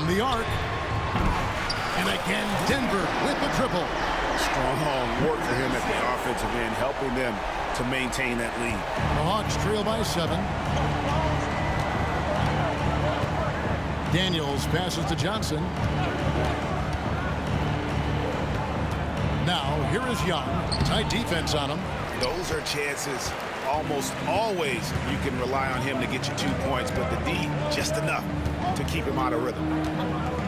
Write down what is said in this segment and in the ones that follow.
from the arc. And again, Denver with the triple. Strong work for him at the offensive end, helping them to maintain that lead. The Hawks trail by 7. Daniels passes to Johnson. Now, here is Young. Tight defense on him. Those are chances. Almost always you can rely on him to get you 2 points, but the D, just enough to keep him out of rhythm.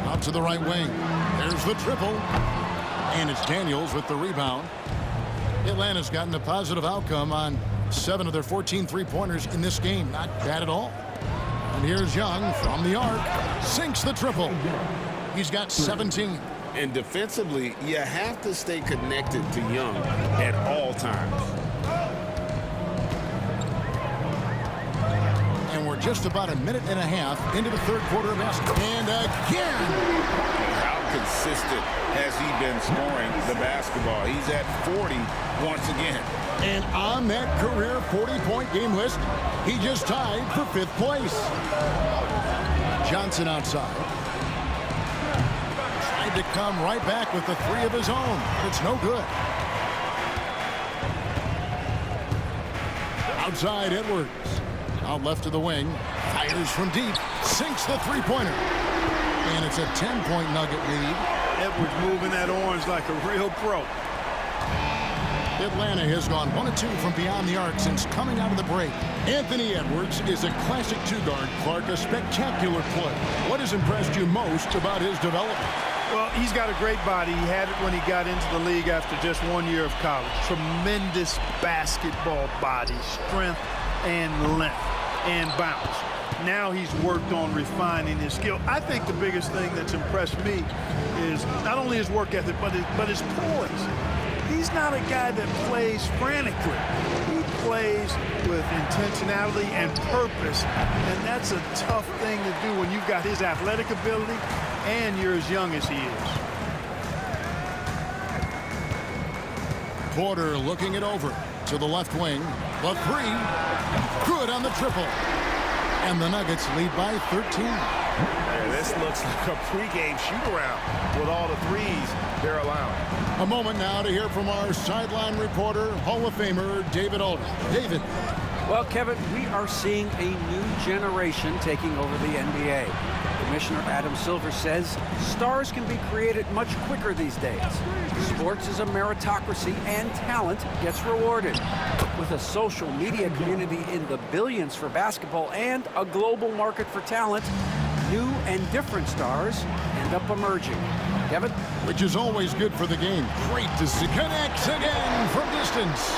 Out to the right wing. There's the triple. And it's Daniels with the rebound. Atlanta's gotten a positive outcome on 7 of their 14 three-pointers in this game. Not bad at all. And here's Young from the arc. Sinks the triple. He's got 17. And defensively, you have to stay connected to Young at all times. And we're just about a minute and a half into the third quarter of basketball. And again! How consistent has he been scoring the basketball? He's at 40 once again. And on that career 40-point game list, he just tied for 5th place. Johnson outside. Tried to come right back with the 3 of his own. It's no good. Outside Edwards. Out left of the wing. Fires from deep. Sinks the three-pointer. And it's a 10-point Nugget lead. Edwards moving that orange like a real pro. Atlanta has gone 1 of 2 from beyond the arc since coming out of the break. Anthony Edwards is a classic two-guard. Clark, a spectacular play. What has impressed you most about his development? Well, he's got a great body. He had it when he got into the league after just 1 year of college. Tremendous basketball body, strength and length and bounce. Now he's worked on refining his skill. I think the biggest thing that's impressed me is not only his work ethic, but his poise. He's not a guy that plays frantically. He plays with intentionality and purpose, and that's a tough thing to do when you've got his athletic ability and you're as young as he is. Porter looking it over to the left wing. The 3. Good on the triple. And the Nuggets lead by 13. This looks like a pregame shoot-around with all the threes they're allowing. A moment now to hear from our sideline reporter, Hall of Famer David Aldridge. David. Well, Kevin, we are seeing a new generation taking over the NBA. Commissioner Adam Silver says stars can be created much quicker these days. Sports is a meritocracy and talent gets rewarded. With a social media community in the billions for basketball and a global market for talent, new and different stars end up emerging. Kevin? Which is always good for the game. Great to see. Connects again from distance.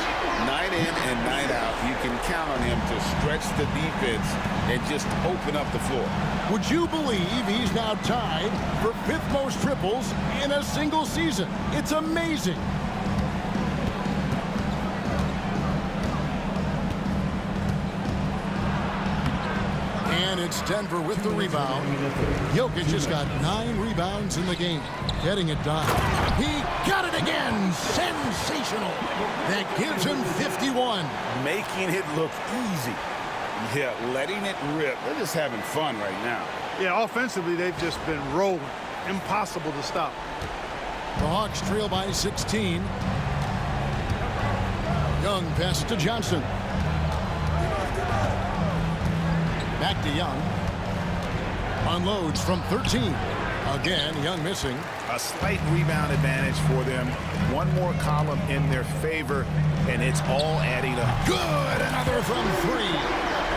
Night in and night out, you can count on him to stretch the defense and just open up the floor. Would you believe he's now tied for 5th most triples in a single season? It's amazing. And it's Denver with the rebound. Jokic has got 9 rebounds in the game. Getting it done. He got it again. Sensational. That gives him 51. Making it look easy. Yeah, letting it rip. They're just having fun right now. Yeah, offensively, they've just been rolling. Impossible to stop. The Hawks trail by 16. Young passes to Johnson. Back to Young. Unloads from 13. Again, Young missing. A slight rebound advantage for them. One more column in their favor, and it's all adding up. Good! Another from 3.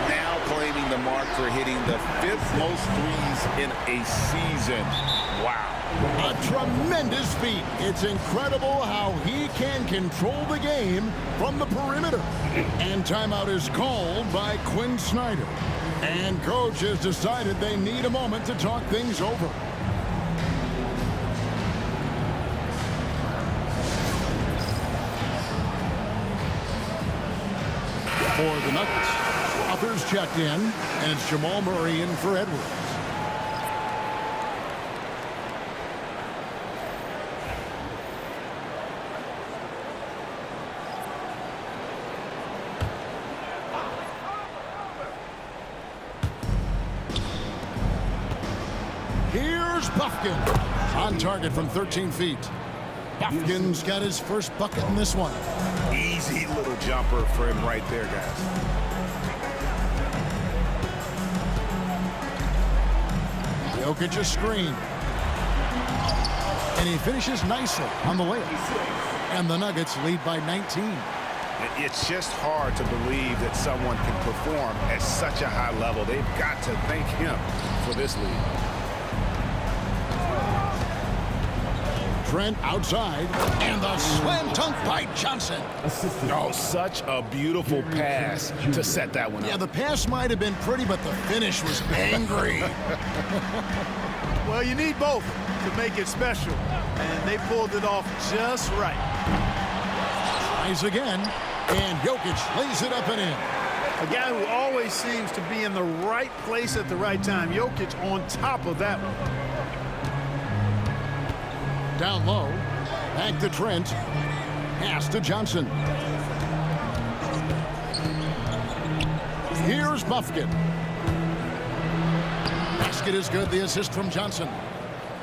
Now claiming the mark for hitting the 5th most threes in a season. Wow. A tremendous feat. It's incredible how he can control the game from the perimeter. And timeout is called by Quinn Snyder. And coach has decided they need a moment to talk things over. For the Nuggets, Others checked in, and it's Jamal Murray in for Edwards. Here's Here's Buffkin. On target from 13 feet. Buffkin's got his first bucket in this one. Easy little jumper for him right there, guys. Jokic a screen. And he finishes nicely on the layup. And the Nuggets lead by 19. It's just hard to believe that someone can perform at such a high level. They've got to thank him for this lead. Trent outside, and the slam dunk by Johnson. Oh, such a beautiful pass to set that one up. Yeah, the pass might have been pretty, but the finish was angry. Well, you need both to make it special, and they pulled it off just right. Tries again, and Jokic lays it up and in. A guy who always seems to be in the right place at the right time. Jokic on top of that one. Down low, back to Trent, pass to Johnson. Here's Buffkin. Basket is good, the assist from Johnson.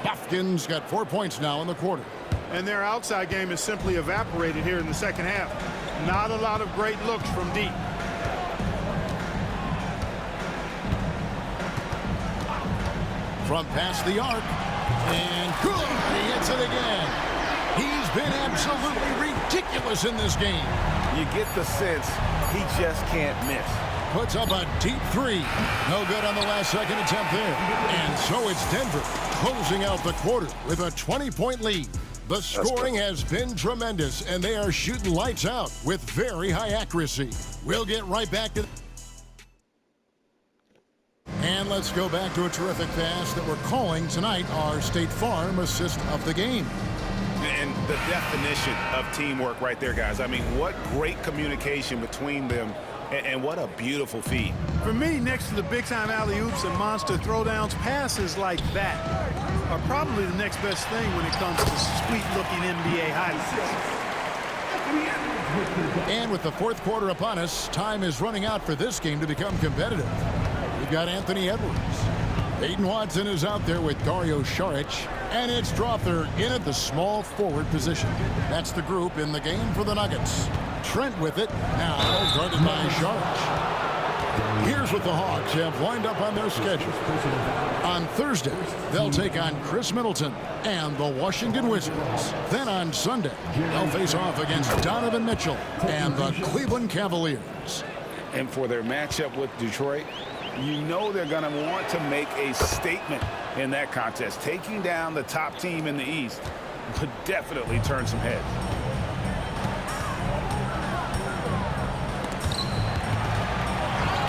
Buffkin's got 4 points now in the quarter. And their outside game is simply evaporated here in the second half. Not a lot of great looks from deep. From past the arc, and good, he hits it again. He's been absolutely ridiculous in this game. You get the sense he just can't miss. Puts up a deep three. No good on the last second attempt there. And so it's Denver closing out the quarter with a 20-point lead. The scoring has been tremendous, and they are shooting lights out with very high accuracy. We'll get right back to... And let's go back to a terrific pass that we're calling tonight our State Farm assist of the game. And the definition of teamwork right there, guys. I mean, what great communication between them, and what a beautiful feat. For me, next to the big-time alley-oops and monster throwdowns, passes like that are probably the next best thing when it comes to sweet-looking NBA highlights. And with the fourth quarter upon us, time is running out for this game to become competitive. We've got Anthony Edwards. Peyton Watson is out there with Dario Saric. And it's Strother in at the small forward position. That's the group in the game for the Nuggets. Trent with it, now guarded by Saric. Here's what the Hawks have lined up on their schedule. On Thursday, they'll take on Chris Middleton and the Washington Wizards. Then on Sunday, they'll face off against Donovan Mitchell and the Cleveland Cavaliers. And for their matchup with Detroit, you know they're going to want to make a statement in that contest. Taking down the top team in the East could definitely turn some heads.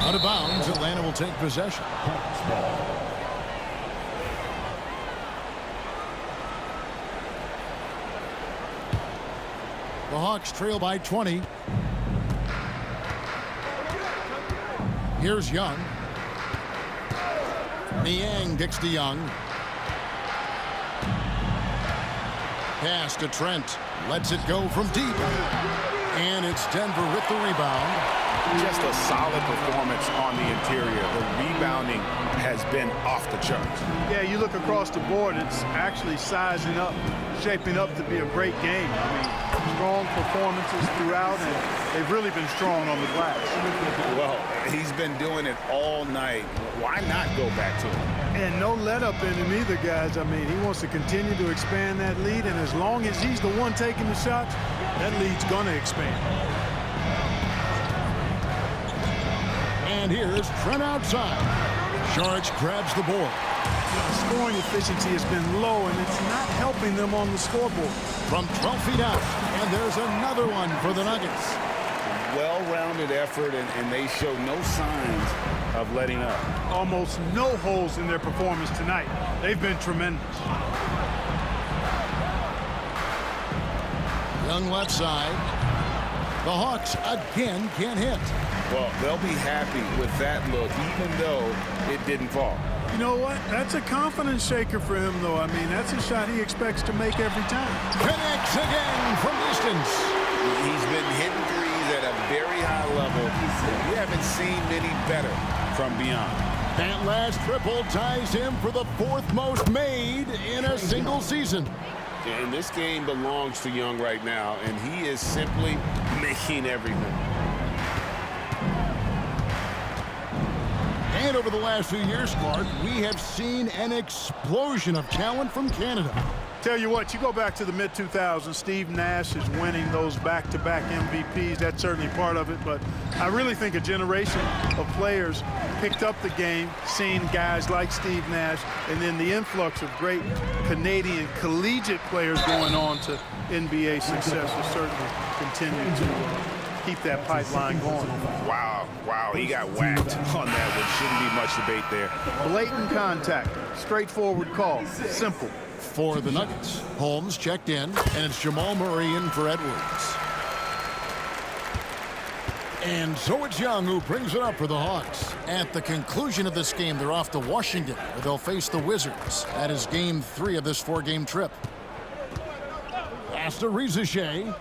Out of bounds, Atlanta will take possession. The Hawks trail by 20. Here's Young. Niang kicks to Young. Pass to Trent. Lets it go from deep. And it's Denver with the rebound. Just a solid performance on the interior. The rebounding has been off the charts. Yeah, you look across the board, it's actually sizing up, shaping up to be a great game. I mean, strong performances throughout, and they've really been strong on the glass. Well, he's been doing it all night. Why not go back to him? And no let up in him either, guys. I mean, he wants to continue to expand that lead, and as long as he's the one taking the shots, that lead's going to expand. And here's Trent outside. Saric grabs the board. The scoring efficiency has been low, and it's not helping them on the scoreboard. From 12 feet out, and there's another one for the Nuggets. Well-rounded effort, and they show no signs of letting up. Almost no holes in their performance tonight. They've been tremendous. Young left side. The Hawks again can't hit. Well, they'll be happy with that look, even though it didn't fall. You know what? That's a confidence shaker for him, though. I mean, that's a shot he expects to make every time. Connects again from distance. He's been hitting threes at a very high level. We haven't seen many better from beyond. That last triple ties him for the 4th most made in a single season. And this game belongs to Young right now, and he is simply making everything. And over the last few years, Clark, we have seen an explosion of talent from Canada. Tell you what, you go back to the mid-2000s, Steve Nash is winning those back-to-back MVPs. That's certainly part of it, but I really think a generation of players picked up the game, seeing guys like Steve Nash, and then the influx of great Canadian collegiate players going on to NBA success will certainly continue to keep that pipeline going. Wow, he got whacked on that one. Shouldn't be much debate there. Blatant contact, straightforward call, simple. For the Nuggets, Holmes checked in, and it's Jamal Murray in for Edwards. And so it's Young who brings it up for the Hawks. At the conclusion of this game, they're off to Washington, where they'll face the Wizards. That is game 3 of this 4-game trip. Pass to Rizachet.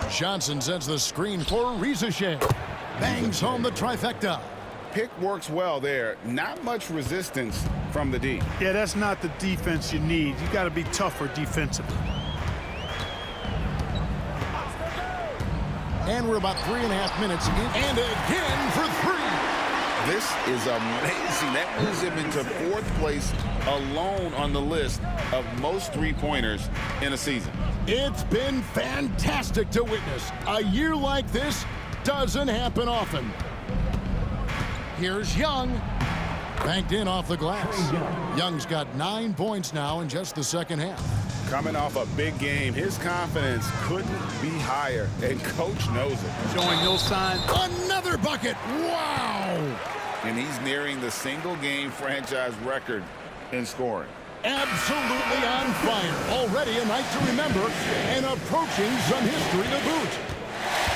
Johnson sends the screen for Rizachet. Bangs home the trifecta. Pick works well there. Not much resistance from the D. Yeah, that's not the defense you need. You got to be tougher defensively. And we're about 3.5 minutes in. And again for 3. This is amazing. That moves him into 4th place alone on the list of most 3-pointers in a season. It's been fantastic to witness. A year like this doesn't happen often. Here's Young. Banked in off the glass. Young's got 9 points now in just the second half. Coming off a big game, his confidence couldn't be higher, and Coach knows it. Showing no sign. Another bucket. Wow. And he's nearing the single-game franchise record in scoring. Absolutely on fire. Already a night to remember and approaching some history to boot.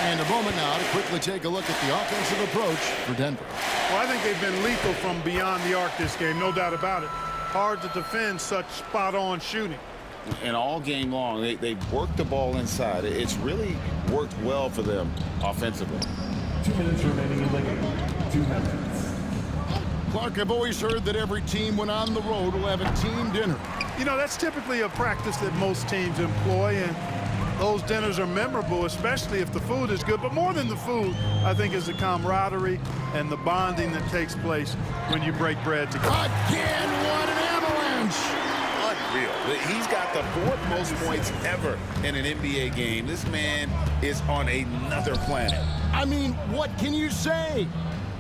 And a moment now to quickly take a look at the offensive approach for Denver. Well, I think they've been lethal from beyond the arc this game, no doubt about it. Hard to defend such spot-on shooting. And all game long, they've worked the ball inside. It's really worked well for them offensively. 2 minutes remaining in the game. 2 minutes. Clark, I've always heard that every team when on the road will have a team dinner. You know, that's typically a practice that most teams employ, and those dinners are memorable, especially if the food is good. But more than the food, I think, is the camaraderie and the bonding that takes place when you break bread together. Again, what an avalanche! Unreal. He's got the 4th most points ever in an NBA game. This man is on another planet. I mean, what can you say?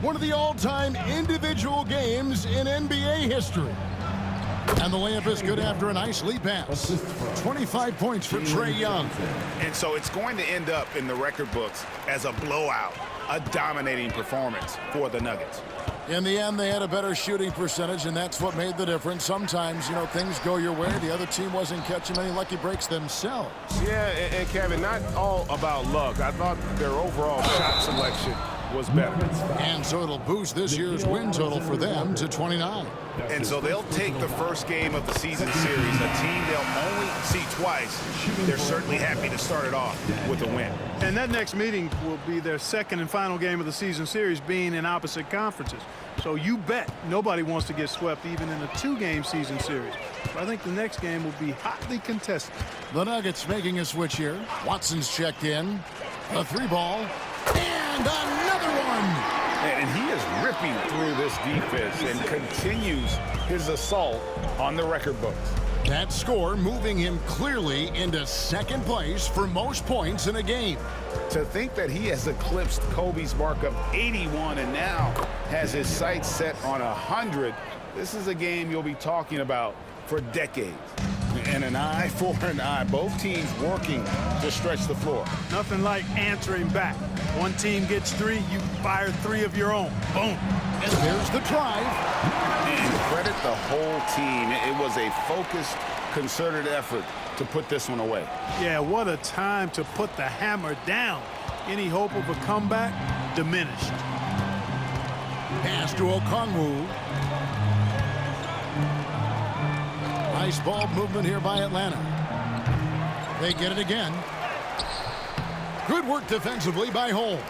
One of the all-time individual games in NBA history. And the layup is good after a nice lead pass. 25 points for Trae Young. And so it's going to end up in the record books as a blowout, a dominating performance for the Nuggets. In the end, they had a better shooting percentage, and that's what made the difference. Sometimes, you know, things go your way. The other team wasn't catching any lucky breaks themselves. Yeah, and Kevin, not all about luck. I thought their overall shot selection was better. And so it'll boost this year's win total for them to 29. And so they'll take the first game of the season series, a team they'll only see twice. They're certainly happy to start it off with a win. And that next meeting will be their second and final game of the season series, being in opposite conferences. So you bet nobody wants to get swept even in a 2-game season series. But I think the next game will be hotly contested. The Nuggets making a switch here. Watson's checked in. A 3-ball. And another one! And he is ripping through this defense and continues his assault on the record books. That score moving him clearly into second place for most points in a game. To think that he has eclipsed Kobe's mark of 81 and now has his sights set on 100, this is a game you'll be talking about for decades. And an eye for an eye. Both teams working to stretch the floor. Nothing like answering back. One team gets 3, you fire 3 of your own. Boom. And there's the drive. And credit the whole team. It was a focused, concerted effort to put this one away. Yeah, what a time to put the hammer down. Any hope of a comeback? Diminished. Pass to Okongwu. Nice ball movement here by Atlanta. They get it again. Good work defensively by Holmes.